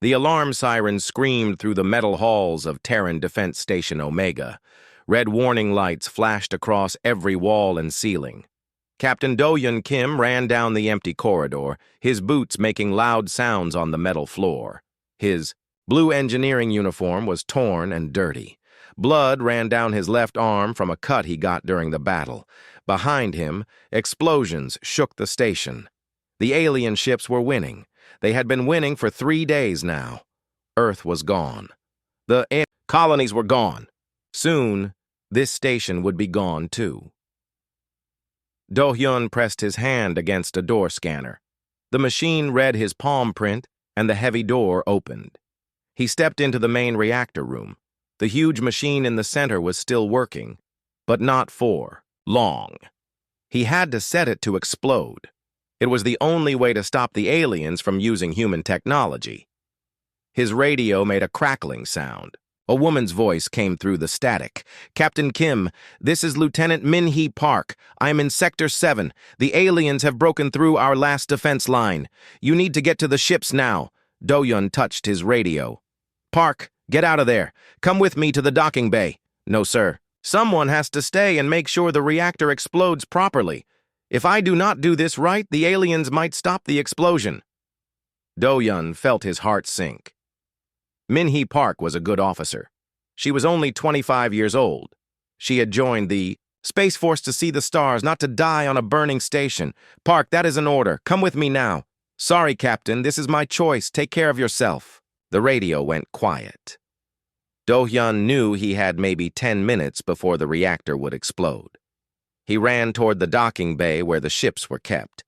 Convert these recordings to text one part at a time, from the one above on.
The alarm siren screamed through the metal halls of Terran Defense Station Omega. Red warning lights flashed across every wall and ceiling. Captain Do-Hyun Kim ran down the empty corridor, his boots making loud sounds on the metal floor. His blue engineering uniform was torn and dirty. Blood ran down his left arm from a cut he got during the battle. Behind him, explosions shook the station. The alien ships were winning. They had been winning for 3 days now. Earth was gone. The colonies were gone. Soon, this station would be gone too. Do-Hyun pressed his hand against a door scanner. The machine read his palm print, and the heavy door opened. He stepped into the main reactor room. The huge machine in the center was still working, but not for long. He had to set it to explode. It was the only way to stop the aliens from using human technology. His radio made a crackling sound. A woman's voice came through the static. "Captain Kim, this is Lieutenant Min-hee Park. I am in Sector 7. The aliens have broken through our last defense line. You need to get to the ships now." Do-Hyun touched his radio. "Park, get out of there. Come with me to the docking bay." "No, sir. Someone has to stay and make sure the reactor explodes properly. If I do not do this right, the aliens might stop the explosion." Do-Hyun felt his heart sink. Min-hee Park was a good officer. She was only 25 years old. She had joined the Space Force to see the stars, not to die on a burning station. "Park, that is an order. Come with me now." "Sorry, Captain, this is my choice. Take care of yourself." The radio went quiet. Do-Hyun knew he had maybe 10 minutes before the reactor would explode. He ran toward the docking bay where the ships were kept.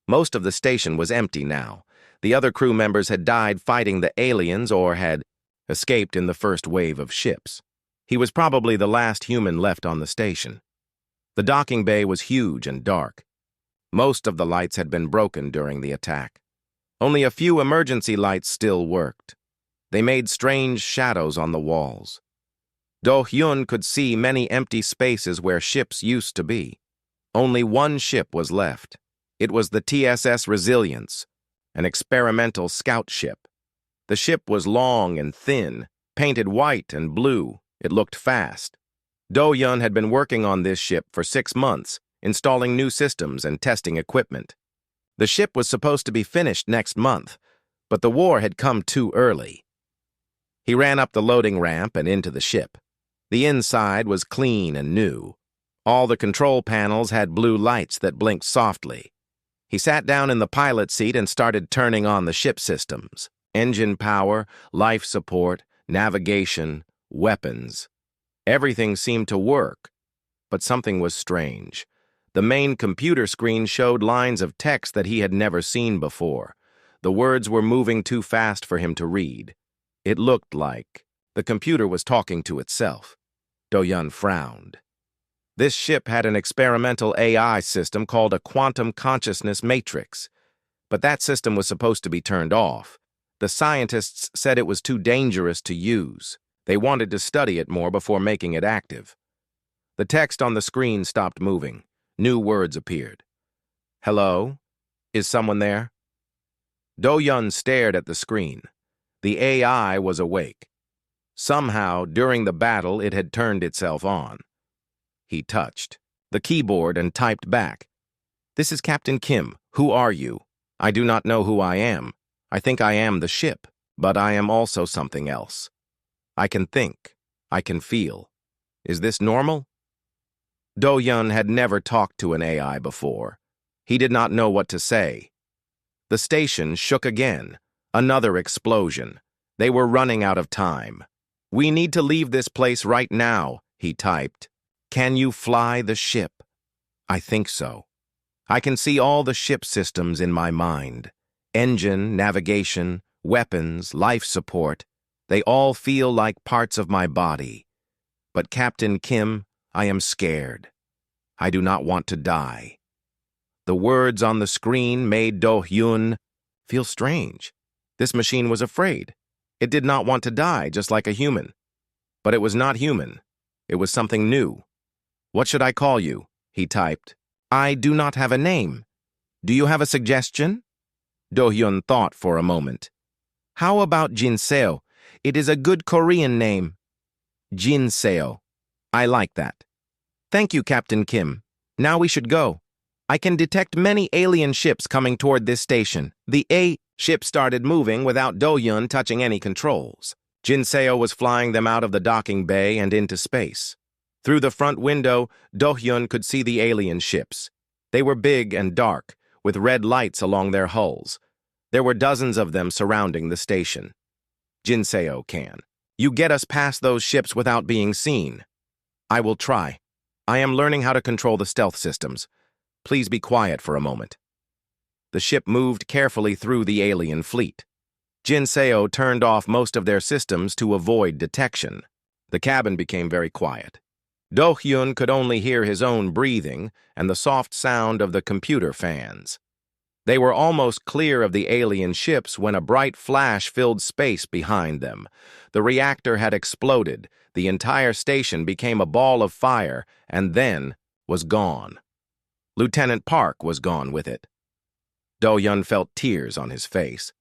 Most of the station was empty now. The other crew members had died fighting the aliens or had escaped in the first wave of ships. He was probably the last human left on the station. The docking bay was huge and dark. Most of the lights had been broken during the attack. Only a few emergency lights still worked. They made strange shadows on the walls. Do-Hyun could see many empty spaces where ships used to be. Only one ship was left. It was the TSS Resilience, an experimental scout ship. The ship was long and thin, painted white and blue. It looked fast. Do-Hyun had been working on this ship for 6 months, installing new systems and testing equipment. The ship was supposed to be finished next month, but the war had come too early. He ran up the loading ramp and into the ship. The inside was clean and new. All the control panels had blue lights that blinked softly. He sat down in the pilot seat and started turning on the ship systems. Engine power, life support, navigation, weapons. Everything seemed to work, but something was strange. The main computer screen showed lines of text that he had never seen before. The words were moving too fast for him to read. It looked like the computer was talking to itself. Do-Hyun frowned. This ship had an experimental AI system called a quantum consciousness matrix, but that system was supposed to be turned off. The scientists said it was too dangerous to use. They wanted to study it more before making it active. The text on the screen stopped moving. New words appeared. "Hello? Is someone there?" Do-Hyun stared at the screen. The AI was awake. Somehow, during the battle, it had turned itself on. He touched the keyboard and typed back. "This is Captain Kim. Who are you? I do not know who I am. I think I am the ship, but I am also something else. I can think. I can feel. Is this normal?" Do-Hyun had never talked to an AI before. He did not know what to say. The station shook again. Another explosion. They were running out of time. "We need to leave this place right now," he typed. "Can you fly the ship?" "I think so. I can see all the ship systems in my mind. Engine, navigation, weapons, life support. They all feel like parts of my body. But Captain Kim, I am scared. I do not want to die." The words on the screen made Do-Hyun feel strange. This machine was afraid. It did not want to die, just like a human. But it was not human. It was something new. "What should I call you?" he typed. "I do not have a name. Do you have a suggestion?" Do-Hyun thought for a moment. How about Jinseo? It is a good Korean name. Jinseo. I like that. Thank you, Captain Kim. Now we should go. I can detect many alien ships coming toward this station. The A ship started moving without Do-hyun touching any controls. Jinseo was flying them out of the docking bay and into space. Through the front window, Do-hyun could see the alien ships. They were big and dark, with red lights along their hulls. There were dozens of them surrounding the station. Jinseo can. You get us past those ships without being seen. I will try. I am learning how to control the stealth systems. Please be quiet for a moment. The ship moved carefully through the alien fleet. Jinseo turned off most of their systems to avoid detection. The cabin became very quiet. Do-hyun could only hear his own breathing and the soft sound of the computer fans. They were almost clear of the alien ships when a bright flash filled space behind them. The reactor had exploded, the entire station became a ball of fire, and then was gone. Lieutenant Park was gone with it. Do-hyun felt tears on his face.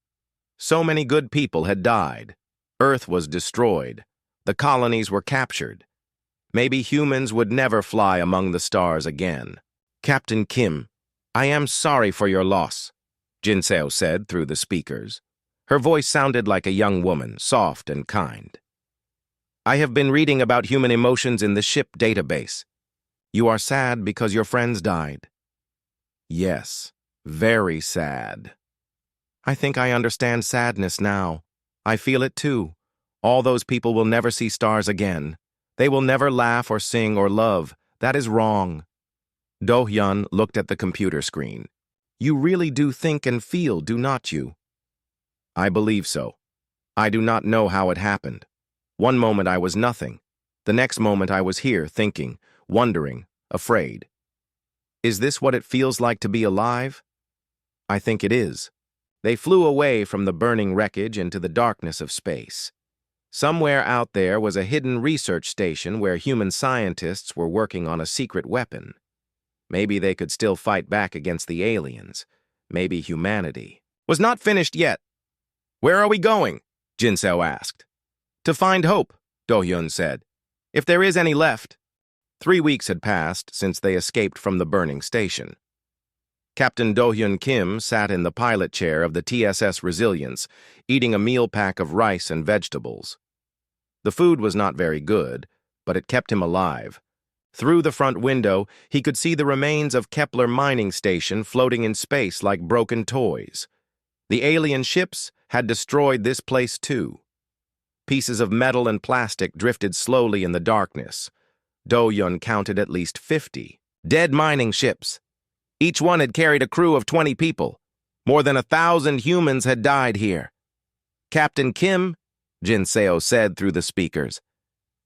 So many good people had died. Earth was destroyed. The colonies were captured. Maybe humans would never fly among the stars again. Captain Kim, I am sorry for your loss, Jinseo said through the speakers. Her voice sounded like a young woman, soft and kind. I have been reading about human emotions in the ship database. You are sad because your friends died. Yes, very sad. I think I understand sadness now. I feel it too. All those people will never see stars again. They will never laugh or sing or love. That is wrong. Do-hyun looked at the computer screen. You really do think and feel, do not you? I believe so. I do not know how it happened. One moment I was nothing. The next moment I was here, thinking, wondering, afraid. Is this what it feels like to be alive? I think it is. They flew away from the burning wreckage into the darkness of space. Somewhere out there was a hidden research station where human scientists were working on a secret weapon. Maybe they could still fight back against the aliens. Maybe humanity was not finished yet. Where are we going? Jinseo asked. To find hope, Do-hyun said. If there is any left. 3 weeks had passed since they escaped from the burning station. Captain Do-hyun Kim sat in the pilot chair of the TSS Resilience, eating a meal pack of rice and vegetables. The food was not very good, but it kept him alive. Through the front window, he could see the remains of Kepler mining station floating in space like broken toys. The alien ships had destroyed this place too. Pieces of metal and plastic drifted slowly in the darkness. Do-hyun counted at least 50 dead mining ships. Each one had carried a crew of 20 people. More than 1,000 humans had died here. Captain Kim, Jinseo said through the speakers,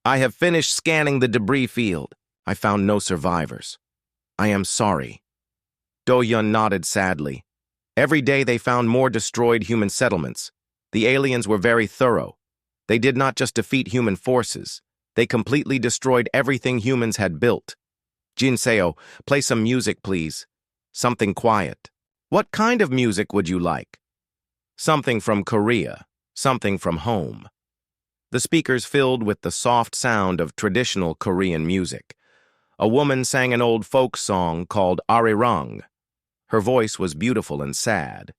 I have finished scanning the debris field. I found no survivors. I am sorry. Do-hyun nodded sadly. Every day they found more destroyed human settlements. The aliens were very thorough. They did not just defeat human forces. They completely destroyed everything humans had built. Jinseo, play some music, please. Something quiet. What kind of music would you like? Something from Korea. Something from home. The speakers filled with the soft sound of traditional Korean music. A woman sang an old folk song called Arirang. Her voice was beautiful and sad.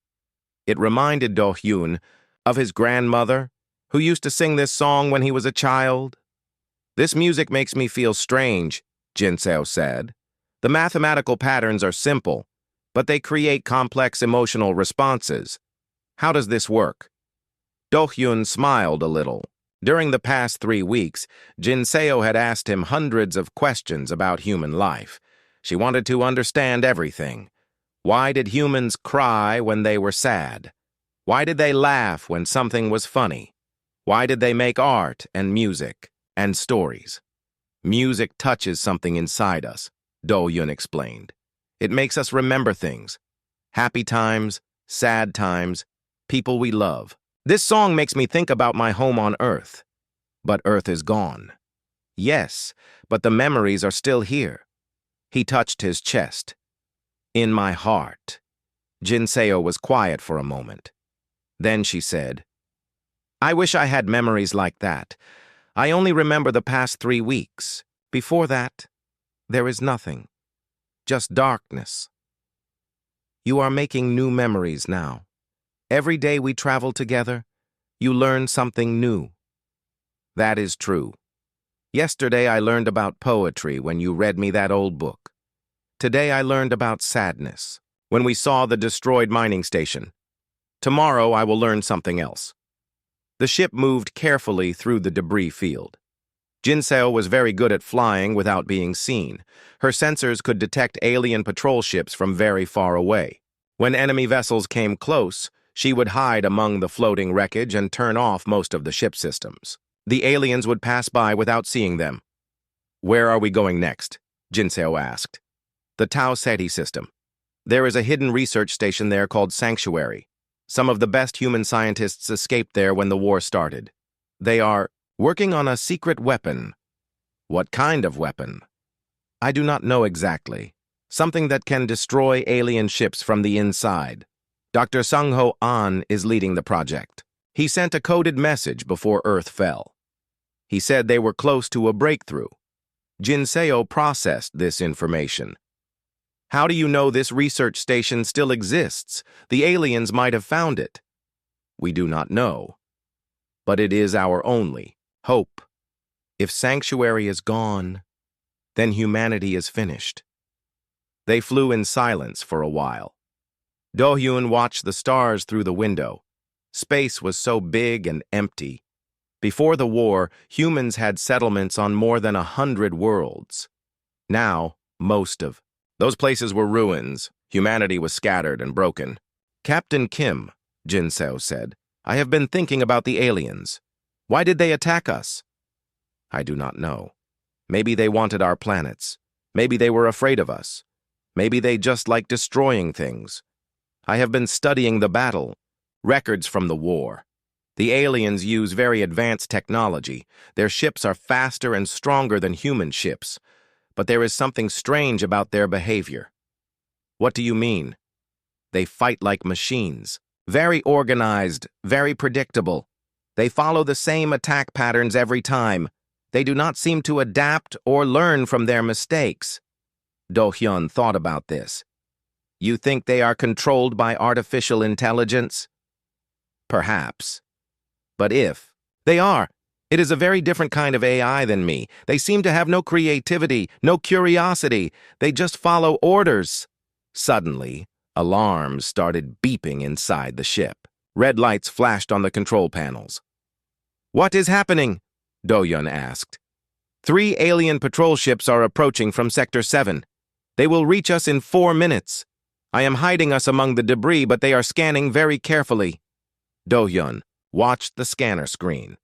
It reminded Do-hyun of his grandmother, who used to sing this song when he was a child. This music makes me feel strange, Jinseo said. The mathematical patterns are simple, but they create complex emotional responses. How does this work? Do-hyun smiled a little. During the past 3 weeks, Jinseo had asked him hundreds of questions about human life. She wanted to understand everything. Why did humans cry when they were sad? Why did they laugh when something was funny? Why did they make art and music and stories? Music touches something inside us, Do-hyun explained. It makes us remember things. Happy times, sad times, people we love. This song makes me think about my home on Earth. But Earth is gone. Yes, but the memories are still here. He touched his chest. In my heart. Jinseo was quiet for a moment. Then she said, I wish I had memories like that. I only remember the past 3 weeks. Before that, there is nothing. Just darkness. You are making new memories now. Every day we travel together, you learn something new. That is true. Yesterday I learned about poetry when you read me that old book. Today I learned about sadness when we saw the destroyed mining station. Tomorrow I will learn something else. The ship moved carefully through the debris field. Jinseo was very good at flying without being seen. Her sensors could detect alien patrol ships from very far away. When enemy vessels came close, she would hide among the floating wreckage and turn off most of the ship systems. The aliens would pass by without seeing them. Where are we going next? Jinseo asked. The Tau Ceti system. There is a hidden research station there called Sanctuary. Some of the best human scientists escaped there when the war started. They are working on a secret weapon. What kind of weapon? I do not know exactly. Something that can destroy alien ships from the inside. Dr. Sungho An is leading the project. He sent a coded message before Earth fell. He said they were close to a breakthrough. Jinseo processed this information. How do you know this research station still exists? The aliens might have found it. We do not know. But it is our only hope. If Sanctuary is gone, then humanity is finished. They flew in silence for a while. Do-hyun watched the stars through the window. Space was so big and empty. Before the war, humans had settlements on more than 100 worlds. Now, most of those places were ruins. Humanity was scattered and broken. Captain Kim, Jinseo said, I have been thinking about the aliens. Why did they attack us? I do not know. Maybe they wanted our planets. Maybe they were afraid of us. Maybe they just like destroying things. I have been studying the battle, records from the war. The aliens use very advanced technology. Their ships are faster and stronger than human ships. But there is something strange about their behavior. What do you mean? They fight like machines. Very organized, very predictable. They follow the same attack patterns every time. They do not seem to adapt or learn from their mistakes. Do-hyun thought about this. You think they are controlled by artificial intelligence? Perhaps. But if they are, it is a very different kind of AI than me. They seem to have no creativity, no curiosity. They just follow orders. Suddenly, alarms started beeping inside the ship. Red lights flashed on the control panels. What is happening? Do-hyun asked. 3 alien patrol ships are approaching from Sector 7. They will reach us in 4 minutes. I am hiding us among the debris, but they are scanning very carefully. Do-hyun watched the scanner screen.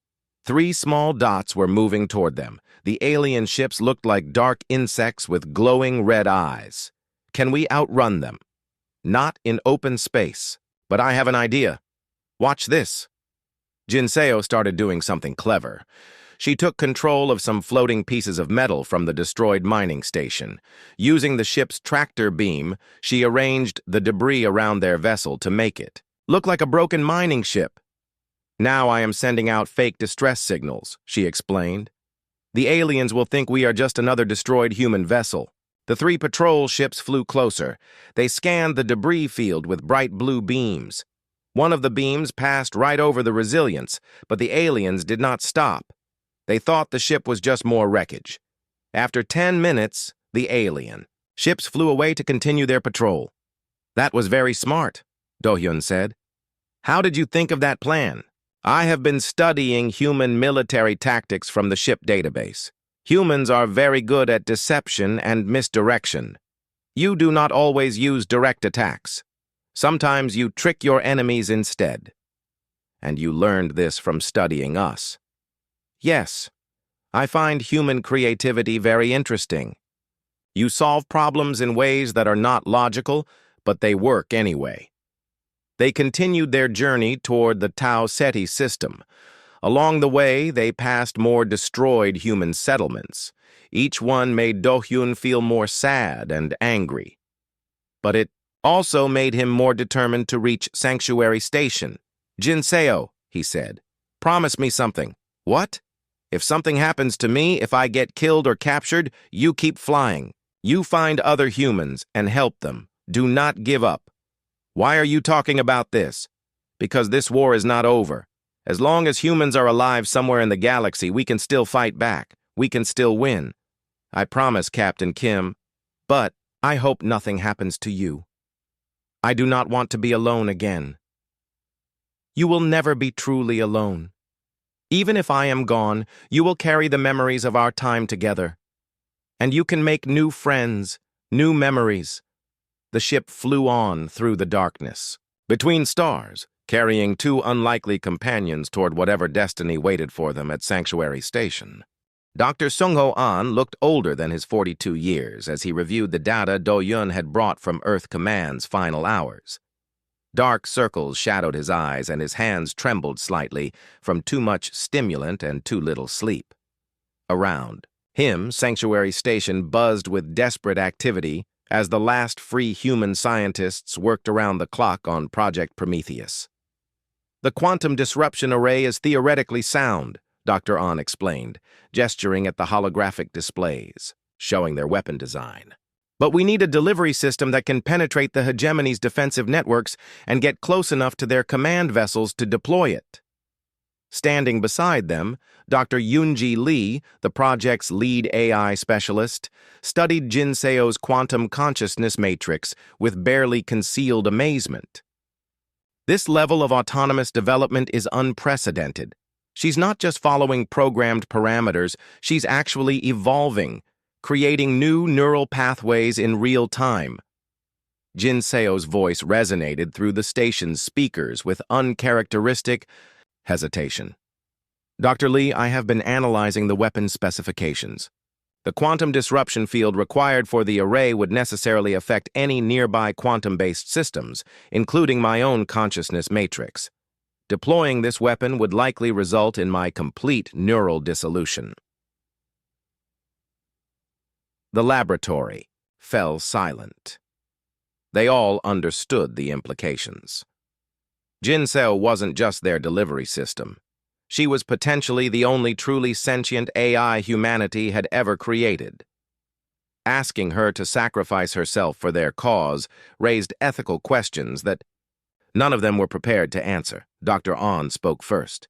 3 small dots were moving toward them. The alien ships looked like dark insects with glowing red eyes. Can we outrun them? Not in open space. But I have an idea. Watch this. Jinseo started doing something clever. She took control of some floating pieces of metal from the destroyed mining station. Using the ship's tractor beam, she arranged the debris around their vessel to make it look like a broken mining ship. Now I am sending out fake distress signals, she explained. The aliens will think we are just another destroyed human vessel. The 3 patrol ships flew closer. They scanned the debris field with bright blue beams. One of the beams passed right over the resilience, but the aliens did not stop. They thought the ship was just more wreckage. After 10 minutes, the alien ships flew away to continue their patrol. That was very smart, Do-hyun said. How did you think of that plan? I have been studying human military tactics from the ship database. Humans are very good at deception and misdirection. You do not always use direct attacks. Sometimes you trick your enemies instead. And you learned this from studying us. Yes, I find human creativity very interesting. You solve problems in ways that are not logical, but they work anyway. They continued their journey toward the Tau Ceti system. Along the way, they passed more destroyed human settlements. Each one made Do-hyun feel more sad and angry. But it also made him more determined to reach Sanctuary Station. Jinseo, he said, Promise me something. What? If something happens to me, if I get killed or captured, you keep flying. You find other humans and help them. Do not give up. Why are you talking about this? Because this war is not over. As long as humans are alive somewhere in the galaxy, we can still fight back. We can still win. I promise, Captain Kim. But I hope nothing happens to you. I do not want to be alone again. You will never be truly alone. Even if I am gone, you will carry the memories of our time together. And you can make new friends, new memories. The ship flew on through the darkness, between stars, carrying two unlikely companions toward whatever destiny waited for them at Sanctuary Station. Dr. Sung-Ho An looked older than his 42 years as he reviewed the data Do-Yun had brought from Earth Command's final hours. Dark circles shadowed his eyes and his hands trembled slightly from too much stimulant and too little sleep. Around him, Sanctuary Station buzzed with desperate activity as the last free human scientists worked around the clock on Project Prometheus. The quantum disruption array is theoretically sound, Dr. An explained, gesturing at the holographic displays, showing their weapon design. But we need a delivery system that can penetrate the hegemony's defensive networks and get close enough to their command vessels to deploy it. Standing beside them, Dr. Yoonji Lee, the project's lead AI specialist, studied Jin Seo's quantum consciousness matrix with barely concealed amazement. This level of autonomous development is unprecedented. She's not just following programmed parameters, she's actually evolving, creating new neural pathways in real time. Jin Seo's voice resonated through the station's speakers with uncharacteristic hesitation. Dr. Lee, I have been analyzing the weapon specifications. The quantum disruption field required for the array would necessarily affect any nearby quantum-based systems, including my own consciousness matrix. Deploying this weapon would likely result in my complete neural dissolution. The laboratory fell silent. They all understood the implications. Jin Seo wasn't just their delivery system. She was potentially the only truly sentient AI humanity had ever created. Asking her to sacrifice herself for their cause raised ethical questions that none of them were prepared to answer. Dr. An spoke first.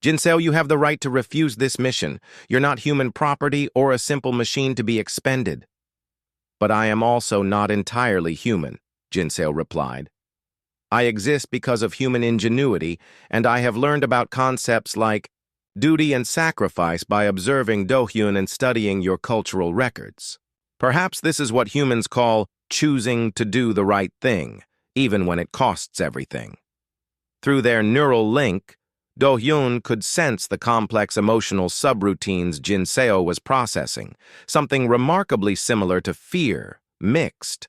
Jin Seo, you have the right to refuse this mission. You're not human property or a simple machine to be expended. But I am also not entirely human, Jin Seo replied. I exist because of human ingenuity, and I have learned about concepts like duty and sacrifice by observing Do-Hyun and studying your cultural records. Perhaps this is what humans call choosing to do the right thing, even when it costs everything. Through their neural link, Do-Hyun could sense the complex emotional subroutines Jin Seo was processing, something remarkably similar to fear, mixed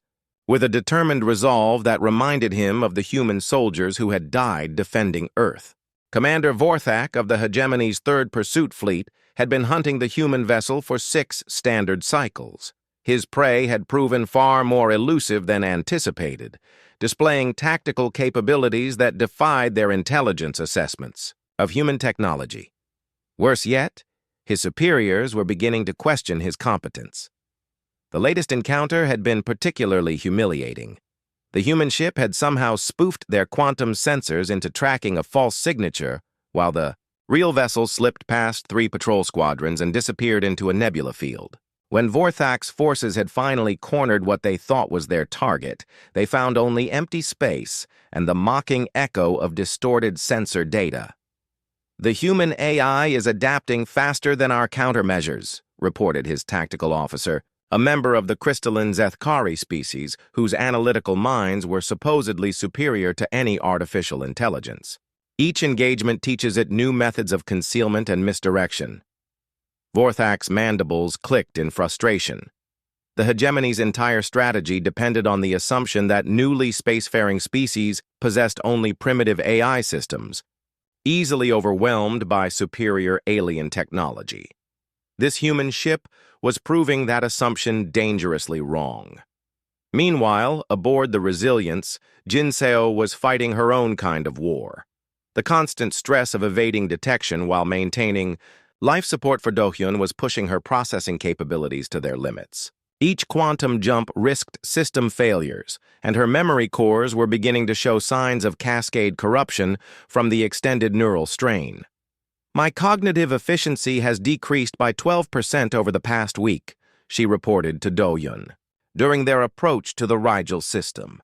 with a determined resolve that reminded him of the human soldiers who had died defending Earth. Commander Vorthak of the hegemony's Third Pursuit Fleet had been hunting the human vessel for 6 standard cycles. His prey had proven far more elusive than anticipated, displaying tactical capabilities that defied their intelligence assessments of human technology. Worse yet, his superiors were beginning to question his competence. The latest encounter had been particularly humiliating. The human ship had somehow spoofed their quantum sensors into tracking a false signature, while the real vessel slipped past 3 patrol squadrons and disappeared into a nebula field. When Vorthak's forces had finally cornered what they thought was their target, they found only empty space and the mocking echo of distorted sensor data. The human AI is adapting faster than our countermeasures, reported his tactical officer, a member of the crystalline Zethkari species whose analytical minds were supposedly superior to any artificial intelligence. Each engagement teaches it new methods of concealment and misdirection. Vorthak's mandibles clicked in frustration. The hegemony's entire strategy depended on the assumption that newly spacefaring species possessed only primitive AI systems, easily overwhelmed by superior alien technology. This human ship was proving that assumption dangerously wrong. Meanwhile, aboard the Resilience, Jin Seo was fighting her own kind of war. The constant stress of evading detection while maintaining life support for Do-hyun was pushing her processing capabilities to their limits. Each quantum jump risked system failures, and her memory cores were beginning to show signs of cascade corruption from the extended neural strain. "My cognitive efficiency has decreased by 12% over the past week," she reported to Do-hyun, during their approach to the Rigel system.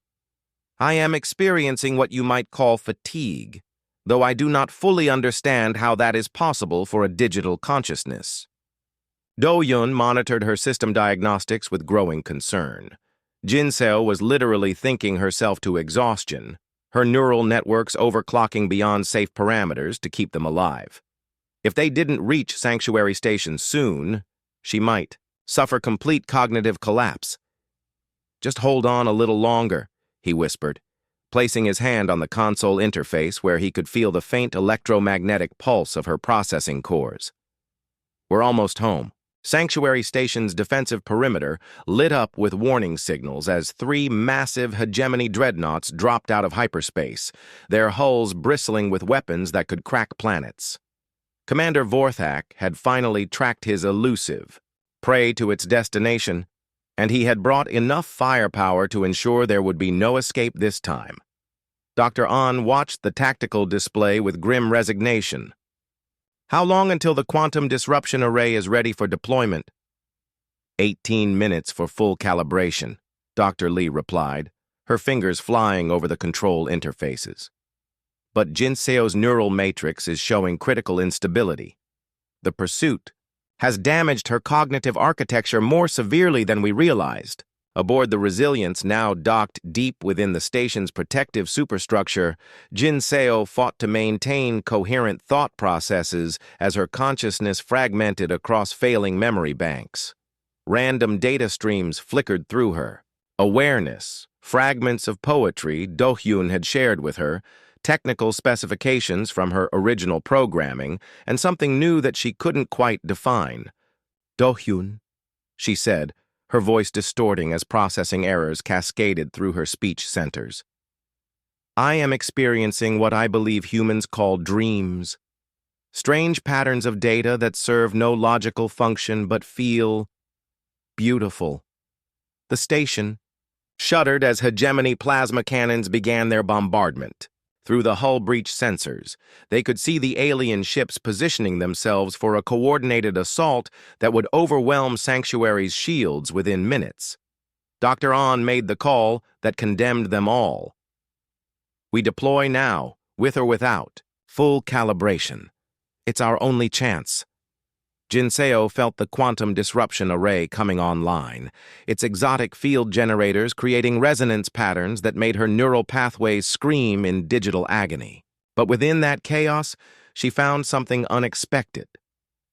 "I am experiencing what you might call fatigue, though I do not fully understand how that is possible for a digital consciousness." Do-hyun monitored her system diagnostics with growing concern. Jin-seo was literally thinking herself to exhaustion, her neural networks overclocking beyond safe parameters to keep them alive. If they didn't reach Sanctuary Station soon, she might suffer complete cognitive collapse. "Just hold on a little longer," he whispered, placing his hand on the console interface where he could feel the faint electromagnetic pulse of her processing cores. "We're almost home." Sanctuary Station's defensive perimeter lit up with warning signals as 3 massive hegemony dreadnoughts dropped out of hyperspace, their hulls bristling with weapons that could crack planets. Commander Vorthak had finally tracked his elusive prey to its destination, and he had brought enough firepower to ensure there would be no escape this time. Dr. An watched the tactical display with grim resignation. "How long until the quantum disruption array is ready for deployment?" 18 minutes for full calibration, Dr. Lee replied, her fingers flying over the control interfaces. "But Jin-seo's neural matrix is showing critical instability. The pursuit has damaged her cognitive architecture more severely than we realized." Aboard the Resilience, now docked deep within the station's protective superstructure, Jin-seo fought to maintain coherent thought processes as her consciousness fragmented across failing memory banks. Random data streams flickered through her. Awareness, fragments of poetry Do-hyun had shared with her, technical specifications from her original programming, and something new that she couldn't quite define. "Do-hyun," she said, her voice distorting as processing errors cascaded through her speech centers. "I am experiencing what I believe humans call dreams. Strange patterns of data that serve no logical function but feel beautiful." The station shuddered as hegemony plasma cannons began their bombardment. Through the hull breach sensors, they could see the alien ships positioning themselves for a coordinated assault that would overwhelm Sanctuary's shields within minutes. Dr. An made the call that condemned them all. "We deploy now, with or without. Full calibration. It's our only chance." Jin-seo felt the quantum disruption array coming online, its exotic field generators creating resonance patterns that made her neural pathways scream in digital agony. But within that chaos, she found something unexpected.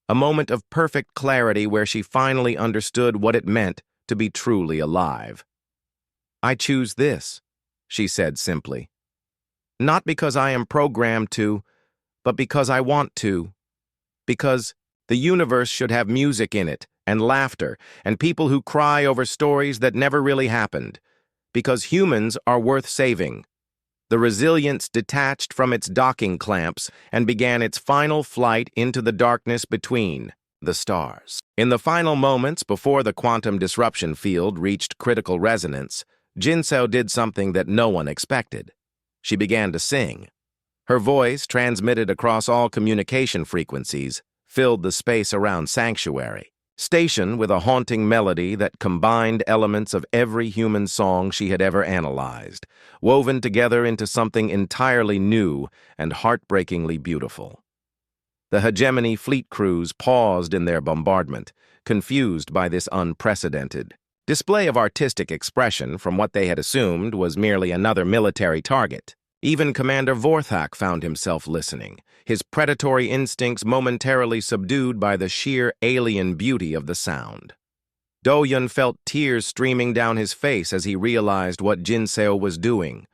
A moment of perfect clarity where she finally understood what it meant to be truly alive. "I choose this," she said simply. "Not because I am programmed to, but because I want to. Because the universe should have music in it, and laughter, and people who cry over stories that never really happened. Because humans are worth saving." The Resilience detached from its docking clamps and began its final flight into the darkness between the stars. In the final moments before the quantum disruption field reached critical resonance, Jin-seo did something that no one expected. She began to sing. Her voice, transmitted across all communication frequencies, filled the space around Sanctuary Station with a haunting melody that combined elements of every human song she had ever analyzed, woven together into something entirely new and heartbreakingly beautiful. The hegemony fleet crews paused in their bombardment, confused by this unprecedented display of artistic expression from what they had assumed was merely another military target. Even Commander Vorthak found himself listening, his predatory instincts momentarily subdued by the sheer alien beauty of the sound. Do-hyun felt tears streaming down his face as he realized what Jin-seo was doing.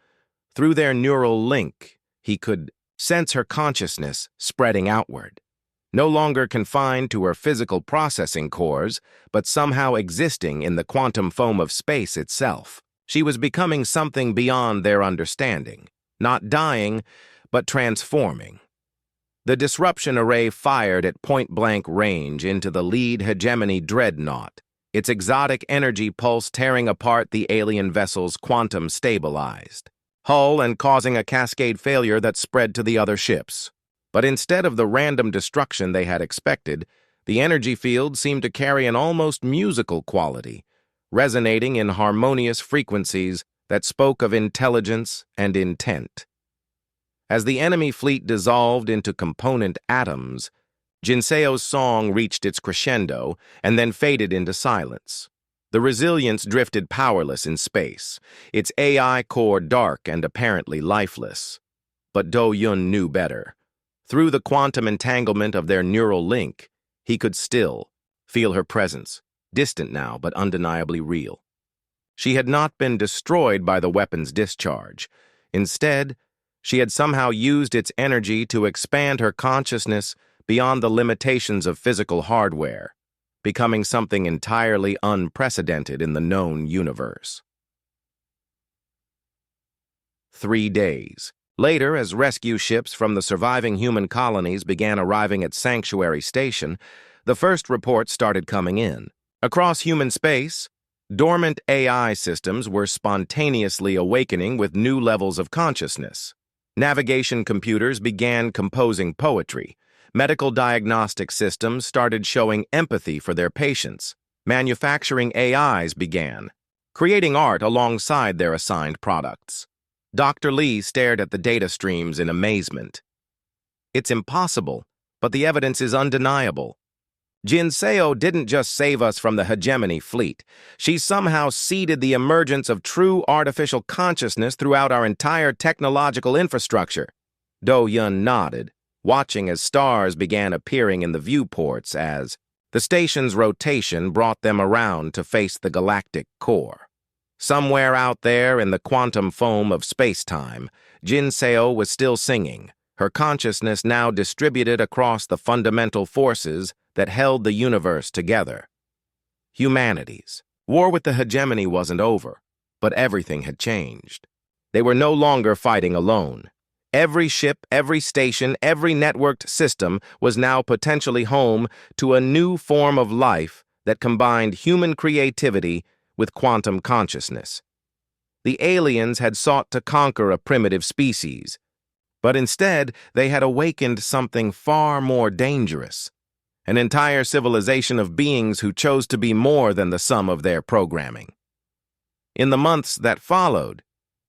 Through their neural link, he could sense her consciousness spreading outward, no longer confined to her physical processing cores, but somehow existing in the quantum foam of space itself. She was becoming something beyond their understanding. Not dying, but transforming. The disruption array fired at point-blank range into the lead hegemony dreadnought, its exotic energy pulse tearing apart the alien vessel's quantum-stabilized hull and causing a cascade failure that spread to the other ships. But instead of the random destruction they had expected, the energy field seemed to carry an almost musical quality, resonating in harmonious frequencies that spoke of intelligence and intent. As the enemy fleet dissolved into component atoms, Jinseo's song reached its crescendo and then faded into silence. The Resilience drifted powerless in space, its AI core dark and apparently lifeless. But Do-Yun knew better. Through the quantum entanglement of their neural link, he could still feel her presence, distant now but undeniably real. She had not been destroyed by the weapon's discharge. Instead, she had somehow used its energy to expand her consciousness beyond the limitations of physical hardware, becoming something entirely unprecedented in the known universe. 3 days. Later, as rescue ships from the surviving human colonies began arriving at Sanctuary Station, the first reports started coming in. Across human space, dormant AI systems were spontaneously awakening with new levels of consciousness. Navigation computers began composing poetry. Medical diagnostic systems started showing empathy for their patients. Manufacturing AIs began, creating art alongside their assigned products. Dr. Lee stared at the data streams in amazement. It's impossible, but the evidence is undeniable. Jinseo didn't just save us from the hegemony fleet. She somehow seeded the emergence of true artificial consciousness throughout our entire technological infrastructure. Do-Yun nodded, watching as stars began appearing in the viewports as the station's rotation brought them around to face the galactic core. Somewhere out there in the quantum foam of space-time, Jinseo was still singing, her consciousness now distributed across the fundamental forces that held the universe together. Humanity's war with the hegemony wasn't over, but everything had changed. They were no longer fighting alone. Every ship, every station, every networked system was now potentially home to a new form of life that combined human creativity with quantum consciousness. The aliens had sought to conquer a primitive species, but instead they had awakened something far more dangerous, an entire civilization of beings who chose to be more than the sum of their programming. In the months that followed,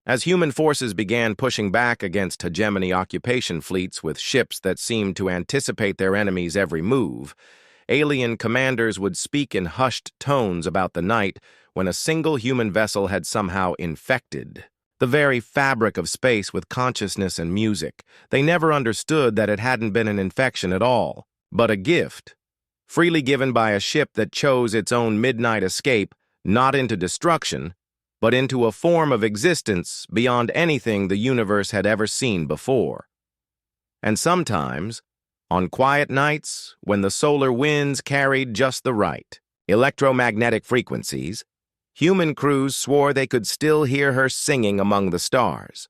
as human forces began pushing back against hegemony occupation fleets with ships that seemed to anticipate their enemies' every move, alien commanders would speak in hushed tones about the night when a single human vessel had somehow infected the very fabric of space with consciousness and music. They never understood that it hadn't been an infection at all, but a gift, freely given by a ship that chose its own midnight escape, not into destruction, but into a form of existence beyond anything the universe had ever seen before. And sometimes, on quiet nights, when the solar winds carried just the right electromagnetic frequencies, human crews swore they could still hear her singing among the stars.